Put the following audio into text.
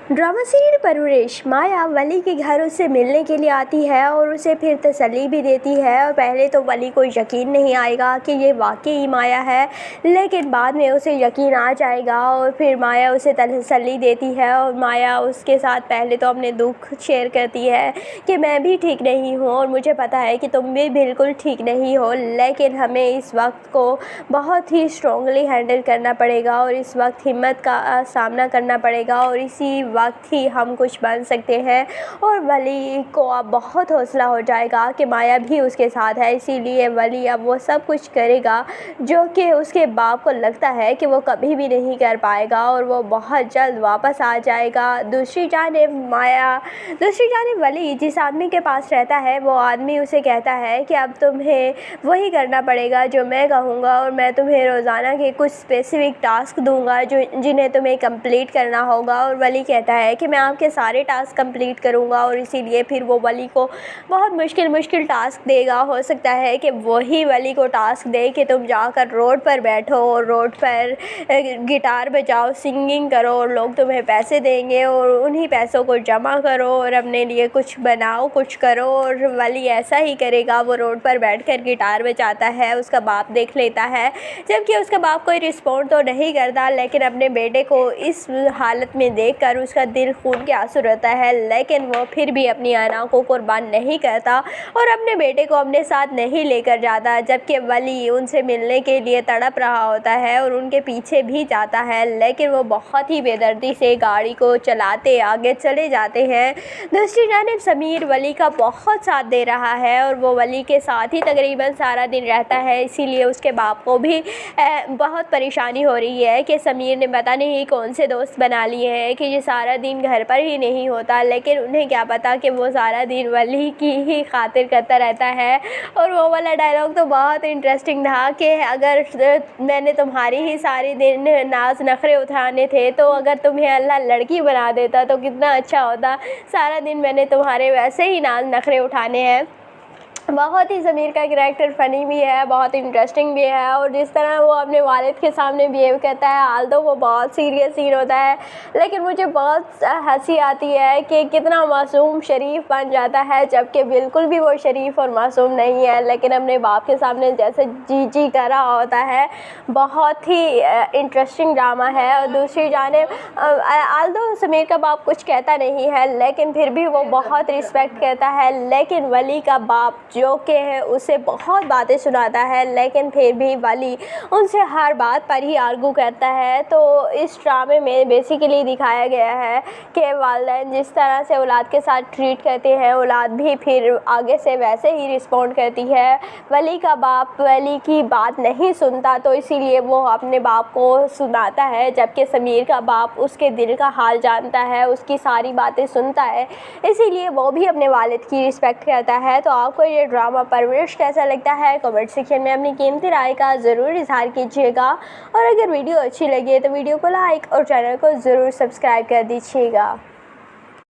Drama serial परवरिश। माया वली के घर उससे मिलने के लिए आती है और उसे फिर तसल्ली भी देती है। और पहले तो वली को यकीन नहीं आएगा कि ये वाकई माया है, लेकिन बाद में उसे यकीन आ जाएगा और फिर माया उसे तसल्ली देती है। और माया उसके साथ पहले तो अपने दुख शेयर करती है कि मैं भी ठीक नहीं हूँ और मुझे पता है कि तुम भी बिल्कुल ठीक नहीं हो, लेकिन हमें इस वक्त को बहुत ही स्ट्रॉन्गली हैंडल करना पड़ेगा और इस वक्त हिम्मत का सामना करना पड़ेगा और इसी वक्त ही हम कुछ बन सकते हैं। और वली को अब बहुत हौसला हो जाएगा कि माया भी उसके साथ है, इसीलिए वली अब वो सब कुछ करेगा जो कि उसके बाप को लगता है कि वो कभी भी नहीं कर पाएगा और वो बहुत जल्द वापस आ जाएगा। दूसरी जानिब वली जिस आदमी के पास रहता है वो आदमी उसे कहता है कि अब तुम्हें वही करना पड़ेगा जो मैं कहूँगा और मैं तुम्हें रोज़ाना के कुछ स्पेसिफिक टास्क दूंगा जिन्हें तुम्हें कंप्लीट करना होगा। और वली कहता है कि मैं आपके सारे टास्क कंप्लीट करूंगा और इसीलिए फिर वो वली को बहुत मुश्किल टास्क देगा। हो सकता है कि वही वली को टास्क दे कि तुम जाकर रोड पर बैठो और रोड पर गिटार बजाओ, सिंगिंग करो और लोग तुम्हें पैसे देंगे और उन्हीं पैसों को जमा करो और अपने लिए कुछ बनाओ, कुछ करो। और वली ऐसा ही करेगा। वो रोड पर बैठकर गिटार बजाता है, उसका बाप देख लेता है, जबकि उसका बाप कोई रिस्पॉन्ड तो नहीं करता, लेकिन अपने बेटे को इस हालत में देखकर उसका दिल खून के आंसू रहता है, लेकिन वो फिर भी अपनी आना को कुर्बान नहीं करता और अपने बेटे को अपने साथ नहीं लेकर जाता। जबकि वली उनसे मिलने के लिए तड़प रहा होता है और उनके पीछे भी जाता है, लेकिन वो बहुत ही बेदर्दी से गाड़ी को चलाते आगे चले जाते हैं। दूसरी जानिब समीर वली का बहुत साथ दे रहा है और वो वली के साथ ही तकरीबन सारा दिन रहता है, इसीलिए उसके बाप को भी बहुत परेशानी हो रही है कि समीर ने पता नहीं कौन से दोस्त बना लिए हैं कि ये सारा दिन घर पर ही नहीं होता, लेकिन उन्हें क्या पता कि वो सारा दिन वली की ही खातिर करता रहता है। और वो वाला डायलॉग तो बहुत इंटरेस्टिंग था कि अगर मैंने तुम्हारी ही सारी दिन नाज नखरे उठाने थे तो अगर तुम्हें अल्लाह लड़की बना देता तो कितना अच्छा होता, सारा दिन मैंने तुम्हारे वैसे ही नाज नखरे उठाने हैं। बहुत ही समीर का कैरेक्टर फ़नी भी है, बहुत इंटरेस्टिंग भी है और जिस तरह वो अपने वालिद के सामने बिहेव करता है, आल्दो वो बहुत सीरियस सीन होता है, लेकिन मुझे बहुत हंसी आती है कि कितना मासूम शरीफ बन जाता है, जबकि बिल्कुल भी वो शरीफ और मासूम नहीं है, लेकिन अपने बाप के सामने जैसे जी कर रहा होता है। बहुत ही इंटरेस्टिंग ड्रामा है। और दूसरी जानिब आल्दो समीर का बाप कुछ कहता नहीं है, लेकिन फिर भी वो बहुत रिस्पेक्ट करता है, लेकिन वली का बाप जो कि है उसे बहुत बातें सुनाता है, लेकिन फिर भी वली उनसे हर बात पर ही आर्गू करता है। तो इस ड्रामे में बेसिकली दिखाया गया है कि वालिदैन जिस तरह से औलाद के साथ ट्रीट करते हैं, औलाद भी फिर आगे से वैसे ही रिस्पॉन्ड करती है। वली का बाप वली की बात नहीं सुनता, तो इसीलिए वो अपने बाप को सुनाता है, जबकि समीर का बाप उसके दिल का हाल जानता है, उसकी सारी बातें सुनता है, इसीलिए वो भी अपने वालिद की रिस्पेक्ट करता है। तो आपको ये ड्रामा परवरिश कैसा लगता है, कमेंट सेक्शन में अपनी कीमती राय का ज़रूर इजहार कीजिएगा और अगर वीडियो अच्छी लगे तो वीडियो को लाइक और चैनल को ज़रूर सब्सक्राइब कर दीजिएगा।